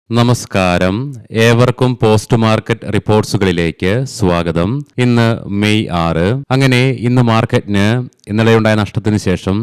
നമസ്കാരം, ഏവർക്കും post market റിപ്പോർട്ട്സുകളിലേക്ക് സ്വാഗതം. ഇന്ന് മെയ് 6. അങ്ങനെ ഇന്ന് മാർക്കറ്റിന് ഇന്നലെയുണ്ടായ നഷ്ടത്തിന് ശേഷം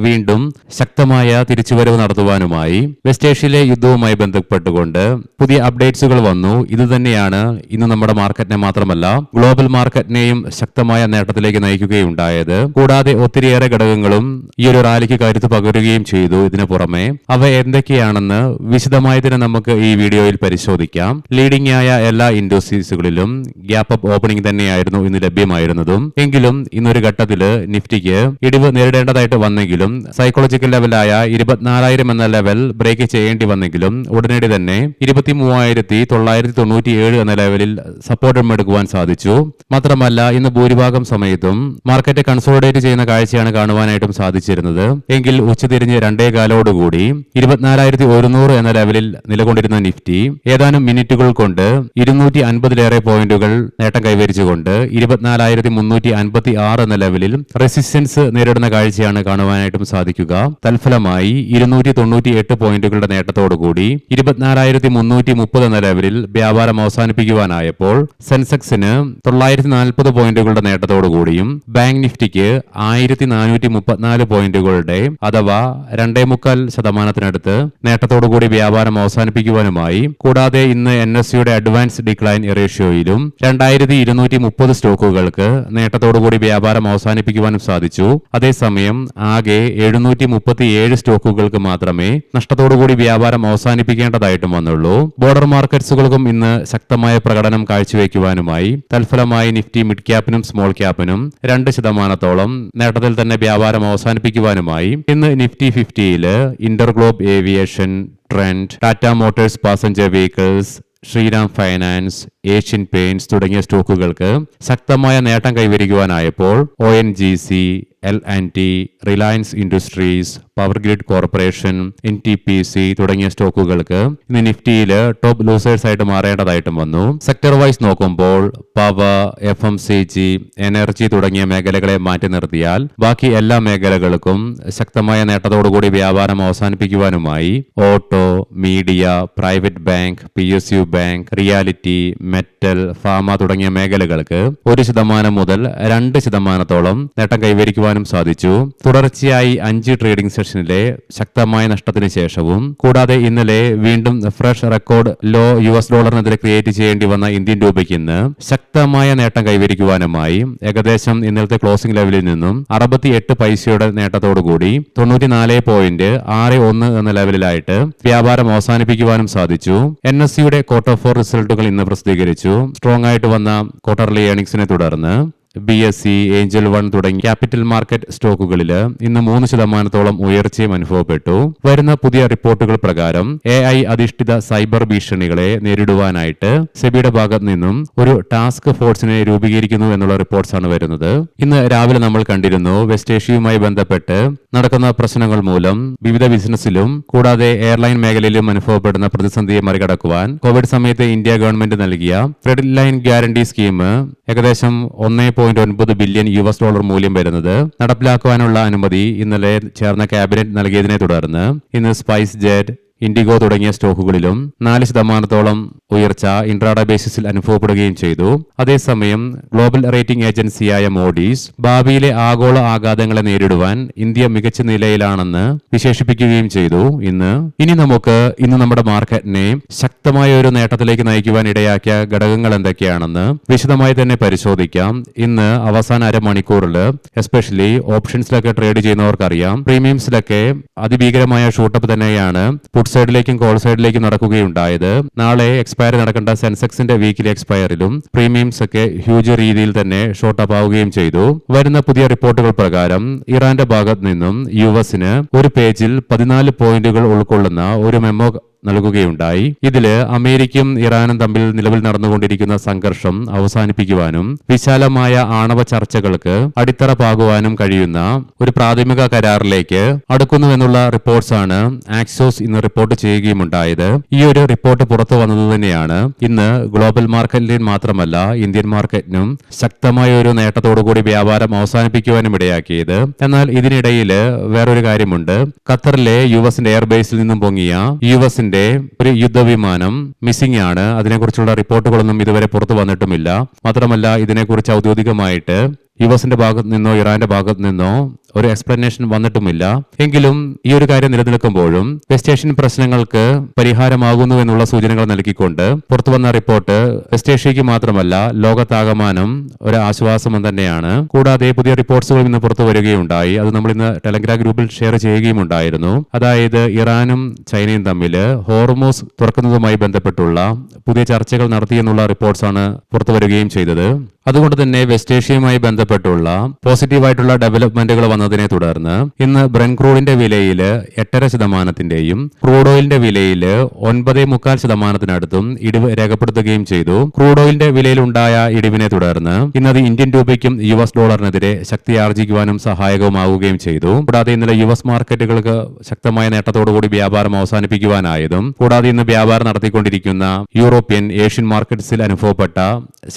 വീണ്ടും ശക്തമായ തിരിച്ചുവരവ് നടത്തുവാനുമായി വെസ്റ്റ് ഏഷ്യയിലെ യുദ്ധവുമായി ബന്ധപ്പെട്ടുകൊണ്ട് പുതിയ അപ്ഡേറ്റ്സുകൾ വന്നു. ഇതുതന്നെയാണ് ഇന്ന് നമ്മുടെ മാർക്കറ്റിനെ മാത്രമല്ല ഗ്ലോബൽ മാർക്കറ്റിനെയും ശക്തമായ നേട്ടത്തിലേക്ക് നയിക്കുകയുണ്ടായത്. കൂടാതെ ഒത്തിരിയേറെ ഘടകങ്ങളും ഈ ഒരു റാലിക്ക് കരുത്ത് പകരുകയും ചെയ്തു. ഇതിനു പുറമെ അവ എന്തൊക്കെയാണെന്ന് വിശദമായി തന്നെ നമുക്ക് ഈ വീഡിയോയിൽ പരിശോധിക്കാം. ലീഡിംഗ് ആയ എല്ലാ ഇൻഡസ്ട്രീസുകളിലും ഗ്യാപ്പ് അപ്പ് ഓപ്പണിംഗ് തന്നെയായിരുന്നു ഇന്ന് ലഭ്യമായിരുന്നതും. എങ്കിലും ഇന്നൊരു ഘട്ടത്തിൽ നിഫ്റ്റിക്ക് ഇടിവ് നേരിടേണ്ടതായിട്ട് വന്നെങ്കിലും സൈക്കോളജിക്കൽ ലെവലായ 24,000 എന്ന ലെവൽ ബ്രേക്ക് ചെയ്യേണ്ടി വന്നെങ്കിലും ഉടനടി തന്നെ 23,997 എന്ന ലെവലിൽ സപ്പോർട്ട് എടുക്കുവാൻ സാധിച്ചു. മാത്രമല്ല ഇന്ന് ഭൂരിഭാഗം സമയത്തും മാർക്കറ്റ് കൺസോളിഡേറ്റ് ചെയ്യുന്ന കാഴ്ചയാണ് കാണുവാനായിട്ടും സാധിച്ചിരുന്നത്. എങ്കിൽ ഉച്ചതിരിഞ്ഞ് 2:15 24,100 എന്ന ലെവലിൽ നിലകൊണ്ടിരുന്ന നിഫ്റ്റി ഏതാനും മിനിറ്റുകൾ കൊണ്ട് 250-ലേറെ പോയിന്റുകൾ നേട്ടം കൈവരിച്ചുകൊണ്ട് 24,356 എന്ന ലെവലിൽ റെസിസ്റ്റൻസ് നേരിടുന്ന കാഴ്ചയാണ് കാണുവാനായിട്ടും സാധിക്കുക. തൽഫലമായി 298 പോയിന്റുകളുടെ നേട്ടത്തോടുകൂടി 24,330 എന്ന ലെവലിൽ വ്യാപാരം അവസാനിപ്പിക്കുവാനായപ്പോൾ സെൻസെക്സിന് 940 പോയിന്റുകളുടെ നേട്ടത്തോടുകൂടിയും ബാങ്ക് നിഫ്റ്റിക്ക് 1,434 പോയിന്റുകളുടെ അഥവാ 2.25% നേട്ടത്തോടുകൂടി വ്യാപാരം അവസാനിപ്പിക്കുവാനുമായി. കൂടാതെ ഇന്ന് NSEയുടെ അഡ്വാൻസ് ഡിക്ലൈൻ റേഷ്യോയിലും 2,230 സ്റ്റോക്കുകൾക്ക് നേട്ടത്തോടുകൂടി വ്യാപാരം അവസാനിപ്പിക്കുവാനും സാധിച്ചു. അതേസമയം ആകെ 737 സ്റ്റോക്കുകൾക്ക് മാത്രമേ നഷ്ടത്തോടുകൂടി വ്യാപാരം അവസാനിപ്പിക്കേണ്ടതായിട്ടും വന്നുള്ളൂ. ബോർഡർ മാർക്കറ്റ്സുകൾക്കും ഇന്ന് ശക്തമായ പ്രകടനം കാഴ്ചവെക്കുവാനുമായി. തൽഫലമായി നിഫ്റ്റി മിഡ് ക്യാപ്പിനും സ്മോൾ ക്യാപ്പിനും 2% നേട്ടത്തിൽ തന്നെ വ്യാപാരം അവസാനിപ്പിക്കുവാനുമായി. ഇന്ന് നിഫ്റ്റി 50-യിൽ InterGlobe aviation, Trent, Tata Motors passenger vehicles, Shriram finance, Asian Paints തുടങ്ങിയ സ്റ്റോക്കുകൾക്ക് ശക്തമായ നേട്ടം കൈവരിക്കുവാനായപ്പോൾ ONGC, L&T, Reliance Industries, Power Grid Corporation, NTPC തുടങ്ങിയ സ്റ്റോക്കുകൾക്ക് ഇന്ന് നിഫ്റ്റിയിൽ ടോപ്പ് ലൂസേഴ്സ് ആയിട്ട് മാറേണ്ടതായിട്ടും വന്നു. സെക്ടർ വൈസ് നോക്കുമ്പോൾ പവർ, FMCG, എനർജി തുടങ്ങിയ മേഖലകളെ മാറ്റി നിർത്തിയാൽ ബാക്കി എല്ലാ മേഖലകൾക്കും ശക്തമായ നേട്ടത്തോടുകൂടി വ്യാപാരം അവസാനിപ്പിക്കുവാനുമായി. Auto, media, private bank, PSU bank, realty, metal, pharma തുടങ്ങിയ മേഖലകൾക്ക് 1% മുതൽ 2% നേട്ടം കൈവരിക്കുവാനും സാധിച്ചു. തുടർച്ചയായി 5 ട്രേഡിംഗ് സെഷനിലെ ശക്തമായ നഷ്ടത്തിന് ശേഷവും കൂടാതെ ഇന്നലെ വീണ്ടും ഫ്രഷ് റെക്കോർഡ് ലോ $-നെതിരെ ക്രിയേറ്റ് ചെയ്യേണ്ടി വന്ന ഇന്ത്യൻ രൂപയ്ക്ക് ഇന്ന് ശക്തമായ നേട്ടം കൈവരിക്കുവാനുമായി. ഏകദേശം ഇന്നലത്തെ ക്ലോസിംഗ് ലെവലിൽ നിന്നും 68 പൈസയുടെ നേട്ടത്തോടുകൂടി 94.61 എന്ന ലെവലിലായിട്ട് വ്യാപാരം അവസാനിപ്പിക്കുവാനും സാധിച്ചു. NSEയുടെ ക്വാർട്ടർ 4 റിസൾട്ടുകൾ ഇന്ന് പ്രസിദ്ധീകരിച്ചു. സ്ട്രോങ് ആയിട്ട് വന്ന ക്വാർട്ടർലി ഏർണിംഗ്സിനെ തുടർന്ന് BSE, ഏഞ്ചൽ 1 തുടങ്ങി ക്യാപിറ്റൽ മാർക്കറ്റ് സ്റ്റോക്കുകളിൽ ഇന്ന് 3% ഉയർച്ചയും അനുഭവപ്പെട്ടു. വരുന്ന പുതിയ റിപ്പോർട്ടുകൾ പ്രകാരം AI അധിഷ്ഠിത സൈബർ ഭീഷണികളെ നേരിടുവാനായിട്ട് സെബിയുടെ ഭാഗത്ത് നിന്നും ഒരു ടാസ്ക് ഫോഴ്സിനെ രൂപീകരിക്കുന്നു എന്നുള്ള റിപ്പോർട്ട്സ് ആണ് വരുന്നത്. ഇന്ന് രാവിലെ നമ്മൾ കണ്ടിരുന്നു വെസ്റ്റ് ഏഷ്യയുമായി ബന്ധപ്പെട്ട് നടക്കുന്ന പ്രശ്നങ്ങൾ മൂലം വിവിധ ബിസിനസ്സിലും കൂടാതെ എയർലൈൻ മേഖലയിലും അനുഭവപ്പെടുന്ന പ്രതിസന്ധിയെ മറികടക്കുവാൻ കോവിഡ് സമയത്ത് ഇന്ത്യ ഗവൺമെന്റ് നൽകിയ ക്രെഡിറ്റ് ലൈൻ ഗ്യാരണ്ടി സ്കീം ഏകദേശം $1.9 ബില്യൺ മൂല്യം വരുന്നത് നടപ്പിലാക്കുവാനുള്ള അനുമതി ഇന്നലെ ചേർന്ന ക്യാബിനറ്റ് നൽകിയതിനെ തുടർന്ന് ഇന്ന് സ്പൈസ് ജെറ്റ്, ഇൻഡിഗോ തുടങ്ങിയ സ്റ്റോക്കുകളിലും 4% ഉയർച്ച ഇൻട്രാഡേ ബേസിസിൽ അനുഭവപ്പെടുകയും ചെയ്തു. അതേസമയം ഗ്ലോബൽ റേറ്റിംഗ് ഏജൻസിയായ മോഡീസ് ഭാവിയിലെ ആഗോള ആഘാതങ്ങളെ നേരിടുവാൻ ഇന്ത്യ മികച്ച നിലയിലാണെന്ന് വിശേഷിപ്പിക്കുകയും ചെയ്തു. ഇനി നമുക്ക് ഇന്ന് നമ്മുടെ മാർക്കറ്റിനെ ശക്തമായ ഒരു നേട്ടത്തിലേക്ക് നയിക്കുവാൻ ഇടയാക്കിയ ഘടകങ്ങൾ എന്തൊക്കെയാണെന്ന് വിശദമായി തന്നെ പരിശോധിക്കാം. ഇന്ന് അവസാന അരമണിക്കൂറിൽ എസ്പെഷ്യലി ഓപ്ഷൻസിലൊക്കെ ട്രേഡ് ചെയ്യുന്നവർക്കറിയാം പ്രീമിയംസിലൊക്കെ അതിഭീകരമായ ഷൂട്ടപ്പ് തന്നെയാണ് പുട്ട് സൈഡിലേക്കും കോൾ സൈഡിലേക്കും നടക്കുകയുണ്ടായത്. നാളെ എക്സ്പയറി നടക്കേണ്ട സെൻസെക്സിന്റെ വീക്കിലി എക്സ്പയറിലും പ്രീമിയംസ് ഒക്കെ ഹ്യൂജ് രീതിയിൽ തന്നെ ഷോർട്ടപ്പ് ആവുകയും ചെയ്തു. വരുന്ന പുതിയ റിപ്പോർട്ടുകൾ പ്രകാരം ഇറാന്റെ ഭാഗത്ത് നിന്നും US-ന് ഒരു പേജിൽ 14 പോയിന്റുകൾ ഉൾക്കൊള്ളുന്ന ഒരു മെമ്മോ നൽകുകയുണ്ടായി. ഇതില് അമേരിക്കയും ഇറാനും തമ്മിൽ നിലവിൽ നടന്നുകൊണ്ടിരിക്കുന്ന സംഘർഷം അവസാനിപ്പിക്കുവാനും വിശാലമായ ആണവ ചർച്ചകൾക്ക് അടിത്തറ പാകുവാനും കഴിയുന്ന ഒരു പ്രാഥമിക കരാറിലേക്ക് അടുക്കുന്നുവെന്നുള്ള റിപ്പോർട്ട്സ് ആണ് ആക്സിയോസ് ഇന്ന് റിപ്പോർട്ട് ചെയ്യുകയുമുണ്ടായത്. ഈ ഒരു റിപ്പോർട്ട് പുറത്തു വന്നത് തന്നെയാണ് ഇന്ന് ഗ്ലോബൽ മാർക്കറ്റിൽ മാത്രമല്ല ഇന്ത്യൻ മാർക്കറ്റിനും ശക്തമായ ഒരു നേട്ടത്തോടുകൂടി വ്യാപാരം അവസാനിപ്പിക്കുവാനും ഇടയാക്കിയത്. എന്നാൽ ഇതിനിടയിൽ വേറൊരു കാര്യമുണ്ട്. ഖത്തറിലെ US എയർബേസിൽ നിന്നും പൊങ്ങിയ US മാർക്കറ്റിന്റെ ഒരു യുദ്ധവിമാനം മിസ്സിംഗ് ആണ്. അതിനെക്കുറിച്ചുള്ള റിപ്പോർട്ടുകളൊന്നും ഇതുവരെ പുറത്തു വന്നിട്ടുമില്ല. മാത്രമല്ല ഇതിനെക്കുറിച്ച് ഔദ്യോഗികമായിട്ട് യുഎസിന്റെ ഭാഗത്ത് നിന്നോ ഇറാന്റെ ഭാഗത്ത് നിന്നോ ഒരു എക്സ്പ്ലനേഷൻ വന്നിട്ടുമില്ല. എങ്കിലും ഈ ഒരു കാര്യം നിലനിൽക്കുമ്പോഴും വെസ്റ്റ് ഏഷ്യൻ പ്രശ്നങ്ങൾക്ക് പരിഹാരമാകുന്നു എന്നുള്ള സൂചനകൾ നൽകിക്കൊണ്ട് പുറത്തുവന്ന റിപ്പോർട്ട് വെസ്റ്റ് ഏഷ്യയ്ക്ക് മാത്രമല്ല ലോകത്താകമാനം ഒരു ആശ്വാസം തന്നെയാണ്. കൂടാതെ പുതിയ റിപ്പോർട്ട്സുകൾ ഇന്ന് പുറത്തു വരികയുണ്ടായി. അത് നമ്മൾ ഇന്ന് ടെലഗ്രാം ഗ്രൂപ്പിൽ ഷെയർ ചെയ്യുകയും ഉണ്ടായിരുന്നു. അതായത് ഇറാനും ചൈനയും തമ്മിൽ ഹോർമോസ് തുറക്കുന്നതുമായി ബന്ധപ്പെട്ടുള്ള പുതിയ ചർച്ചകൾ നടത്തിയെന്നുള്ള റിപ്പോർട്ട്സാണ് പുറത്തു വരികയും ചെയ്തത്. അതുകൊണ്ട് തന്നെ വെസ്റ്റ് ഏഷ്യയുമായി ബന്ധപ്പെട്ടുള്ള പോസിറ്റീവായിട്ടുള്ള ഡെവലപ്മെന്റുകൾ വന്നതിനെ തുടർന്ന് ഇന്ന് ബ്രെന്റ് ക്രൂഡിന്റെ വിലയിൽ 8.5%, ക്രൂഡ് ഓയിലിന്റെ വിലയിൽ 9.25% ഇടിവ് രേഖപ്പെടുത്തുകയും ചെയ്തു. ക്രൂഡ് ഓയിലിന്റെ വിലയിലുണ്ടായ ഇടിവിനെ തുടർന്ന് ഇന്നത് ഇന്ത്യൻ രൂപയ്ക്കും US ഡോളറിനെതിരെ ശക്തി ആർജിക്കുവാനും സഹായകമാവുകയും ചെയ്തു. കൂടാതെ ഇന്നലെ US മാർക്കറ്റുകൾക്ക് ശക്തമായ നേട്ടത്തോടുകൂടി വ്യാപാരം അവസാനിപ്പിക്കുവാനായതും കൂടാതെ ഇന്ന് വ്യാപാരം നടത്തിക്കൊണ്ടിരിക്കുന്ന യൂറോപ്യൻ ഏഷ്യൻ മാർക്കറ്റ്സിൽ അനുഭവപ്പെട്ട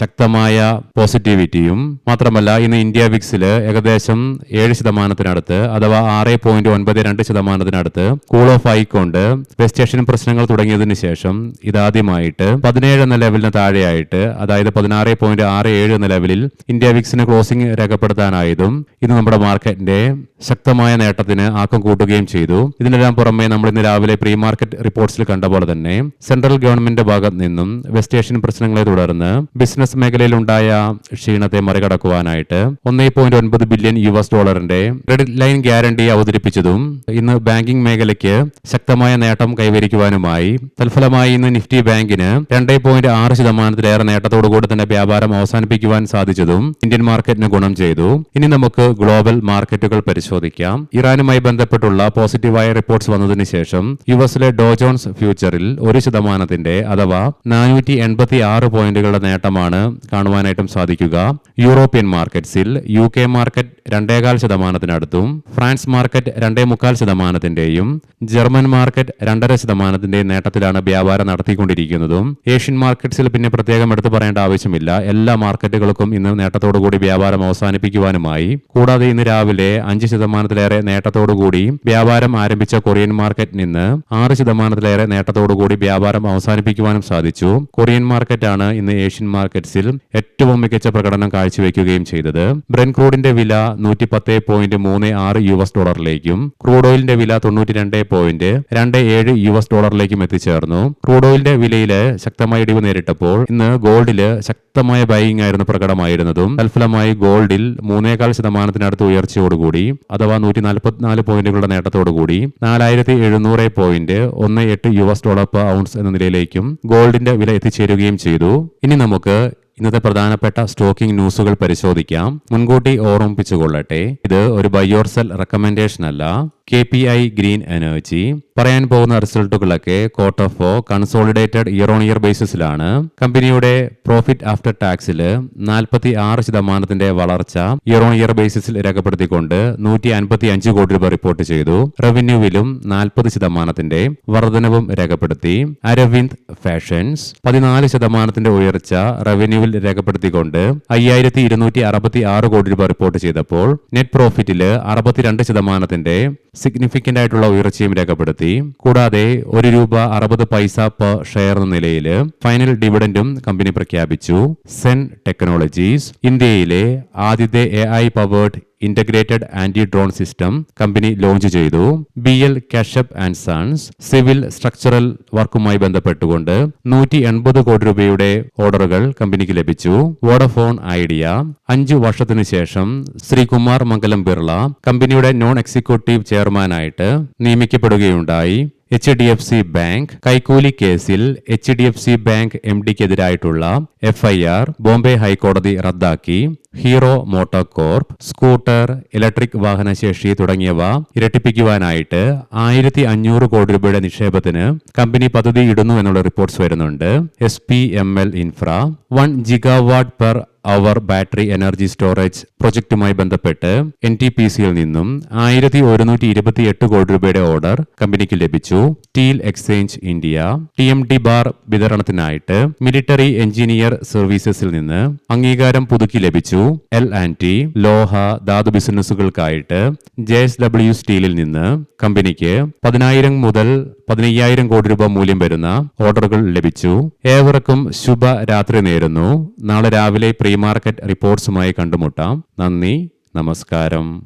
ശക്തമായ പോസിറ്റിവിറ്റിയും മാത്രമല്ല ഇന്ന് ഇന്ത്യ വിക്സിൽ ഏകദേശം 7% അഥവാ 6.92% കൂൾ ഓഫ് ആയിക്കൊണ്ട് വെസ്റ്റ് ഏഷ്യൻ പ്രശ്നങ്ങൾ തുടങ്ങിയതിനു ശേഷം ഇതാദ്യമായിട്ട് 17 എന്ന ലെവലിന് താഴെയായിട്ട് അതായത് 16.67 എന്ന ലെവലിൽ ഇന്ത്യ വിക്സിന് ക്ലോസിംഗ് രേഖപ്പെടുത്താനായതും ഇത് നമ്മുടെ മാർക്കറ്റിന്റെ ശക്തമായ നേട്ടത്തിന് ആക്കം കൂട്ടുകയും ചെയ്തു. ഇതിനെല്ലാം പുറമെ നമ്മൾ ഇന്ന് രാവിലെ പ്രീ മാർക്കറ്റ് റിപ്പോർട്ട്സിൽ കണ്ട പോലെ തന്നെ സെൻട്രൽ ഗവൺമെന്റിന്റെ ഭാഗത്ത് നിന്നും വെസ്റ്റ് ഏഷ്യൻ പ്രശ്നങ്ങളെ തുടർന്ന് ബിസിനസ് മേഖലയിൽ ഉണ്ടായ ക്ഷീണത്തെ മറികടക്കുവാനായിട്ട് 1.9 ബില്യൺ US ഡോളറിന്റെ ക്രെഡിറ്റ് ലൈൻ ഗ്യാരണ്ടി അവതരിപ്പിച്ചതും ഇന്ന് ബാങ്കിംഗ് മേഖലയ്ക്ക് ശക്തമായ നേട്ടം കൈവരിക്കുവാനുമായി തൽഫലമായി ഇന്ന് നിഫ്റ്റി ബാങ്കിന് 2.6% നേട്ടത്തോടുകൂടി തന്നെ വ്യാപാരം അവസാനിപ്പിക്കുവാൻ സാധിച്ചതും ഇന്ത്യൻ മാർക്കറ്റിന് ഗുണം ചെയ്തു. ഇനി നമുക്ക് ഗ്ലോബൽ മാർക്കറ്റുകൾ പരിശോധിക്കാം. ഇറാനുമായി ബന്ധപ്പെട്ടുള്ള പോസിറ്റീവായ റിപ്പോർട്ട്സ് വന്നതിന് ശേഷം യുഎസിലെ ഡോ ജോൺസ് ഫ്യൂച്ചറിൽ 1% അഥവാ 486 പോയിന്റുകളുടെ നേട്ടമാണ് കാണുവാനായിട്ടും സാധിക്കുക. യൂറോപ്യൻ മാർക്കറ്റ്സിൽ UK market 2.25%, France market 2.25%, German market 2.5% നേട്ടത്തിലാണ് വ്യാപാരം നടത്തിക്കൊണ്ടിരിക്കുന്നതും. ഏഷ്യൻ മാർക്കറ്റ്സിൽ പിന്നെ പ്രത്യേകം എടുത്തു പറയേണ്ട ആവശ്യമില്ല. എല്ലാ മാർക്കറ്റുകൾക്കും ഇന്ന് നേട്ടത്തോടുകൂടി വ്യാപാരം അവസാനിപ്പിക്കുവാനുമായി കൂടാതെ ഇന്ന് രാവിലെ 5%-ലേറെ നേട്ടത്തോടുകൂടി വ്യാപാരം ആരംഭിച്ച കൊറിയൻ മാർക്കറ്റിൽ നിന്ന് 6%-ലേറെ നേട്ടത്തോടുകൂടി വ്യാപാരം അവസാനിപ്പിക്കുവാനും സാധിച്ചു. കൊറിയൻ മാർക്കറ്റാണ് ഇന്ന് ഏഷ്യൻ മാർക്കറ്റ്സിൽ ഏറ്റവും മികച്ച പ്രകടനം കാഴ്ചവെക്കുകയും ചെയ്തത്. ബ്രെന്റ് ക്രൂഡിന്റെ വില 110.36 US ഡോളറിലേക്കും ക്രൂഡ് ഓയിലിന്റെ വില 92.27 US ഡോളറിലേക്കും എത്തിച്ചേർന്നു. ക്രൂഡ് ഓയിലിന്റെ വിലയിൽ ശക്തമായ ഇടിവ് നേരിട്ടപ്പോൾ ഇന്ന് ഗോൾഡില് ശക്തമായ ബൈയിങ് ആയിരുന്നു പ്രകടമായിരുന്നതും തൽഫലമായി ഗോൾഡിൽ 3.25% ഉയർച്ചയോടുകൂടി അഥവാ 144 പോയിന്റുകളുടെ നേട്ടത്തോടുകൂടി 4700.18 US ഡോളർ പെർ ഔൺസ് എന്ന നിലയിലേക്കും ഗോൾഡിന്റെ വില എത്തിച്ചേരുകയും ചെയ്തു. ഇനി നമുക്ക് ഇന്നത്തെ പ്രധാനപ്പെട്ട സ്റ്റോക്കിംഗ് ന്യൂസുകൾ പരിശോധിക്കാം. മുൻകൂട്ടി ഓർമ്മിപ്പിച്ചുകൊള്ളട്ടെ, ഇത് ഒരു ബൈ ഓർ സെൽ റെക്കമെൻഡേഷൻ അല്ല. KPI ഗ്രീൻ എനർജി പറയാൻ പോകുന്ന റിസൾട്ടുകളൊക്കെ quarter 4 consolidated year on year ബേസിസിലാണ്. കമ്പനിയുടെ പ്രോഫിറ്റ് ആഫ്റ്റർ ടാക്സിൽ 46% വളർച്ച ഇയർ ഓൺ ഇയർ ബേസിസിൽ രേഖപ്പെടുത്തിക്കൊണ്ട് 155 കോടി രൂപ റിപ്പോർട്ട് ചെയ്തു. റവന്യൂവിലും 40% വർധനവും രേഖപ്പെടുത്തി. അരവിന്ദ് ഫാഷൻസ് 14% ഉയർച്ച റവന്യൂവിൽ രേഖപ്പെടുത്തിക്കൊണ്ട് 5266 കോടി രൂപ റിപ്പോർട്ട് ചെയ്തപ്പോൾ നെറ്റ് പ്രോഫിറ്റിൽ 62% സിഗ്നിഫിക്കന്റ് ആയിട്ടുള്ള ഉയർച്ചയും രേഖപ്പെടുത്തി. കൂടാതെ ₹1.60 പെർ ഷെയർ എന്ന നിലയിൽ ഫൈനൽ ഡിവിഡൻഡും കമ്പനി പ്രഖ്യാപിച്ചു. സെൻ ടെക്നോളജീസ് ഇന്ത്യയിലെ ആദ്യത്തെ AI powered integrated anti drone system company launch ചെയ്തു. BL Kashyap and sons civil structural വർക്കുമായി ബന്ധപ്പെട്ടുകൊണ്ട് 180 കോടി രൂപയുടെ ഓർഡറുകൾ കമ്പനിക്ക് ലഭിച്ചു. വോഡഫോൺ ഐഡിയ 5 വർഷത്തിനു ശേഷം ശ്രീകുമാർ മംഗലം ബിർള കമ്പനിയുടെ നോൺ എക്സിക്യൂട്ടീവ് ചെയർമാനായിട്ട് നിയമിക്കപ്പെടുകയുണ്ടായി. HDFC ബാങ്ക് കൈക്കൂലി കേസിൽ HDFC ബാങ്ക് MDക്കെതിരായിട്ടുള്ള FIR ബോംബെ ഹൈക്കോടതി റദ്ദാക്കി. Hero motor corp scooter, electric വാഹനശേഷി തുടങ്ങിയവ ഇരട്ടിപ്പിക്കുവാനായിട്ട് 1500 കോടി രൂപയുടെ നിക്ഷേപത്തിന് കമ്പനി പദ്ധതി ഇടുന്നു എന്നുള്ള റിപ്പോർട്ട്സ് വരുന്നുണ്ട്. SPML infra 1 GW per hour battery energy storage പ്രൊജക്ടുമായി ബന്ധപ്പെട്ട് NTPCയിൽ നിന്നും 1128 കോടി രൂപയുടെ ഓർഡർ കമ്പനിക്ക് ലഭിച്ചു. Steel exchange India TMT bar വിതരണത്തിനായിട്ട് മിലിറ്ററി എഞ്ചിനീയർ സർവീസസിൽ നിന്ന് അംഗീകാരം പുതുക്കി ലഭിച്ചു. L&T ലോഹ ധാതു ബിസിനസ്സുകൾക്കായിട്ട് JSW സ്റ്റീലിൽ നിന്ന് കമ്പനിക്ക് 10,000 മുതൽ 15,000 കോടി രൂപ മൂല്യം വരുന്ന ഓർഡറുകൾ ലഭിച്ചു. ഏവർക്കും ശുഭരാത്രി നേരുന്നു. നാളെ രാവിലെ പ്രീ മാർക്കറ്റ് റിപ്പോർട്ട്സുമായി കണ്ടുമുട്ടാം. നന്ദി, നമസ്കാരം.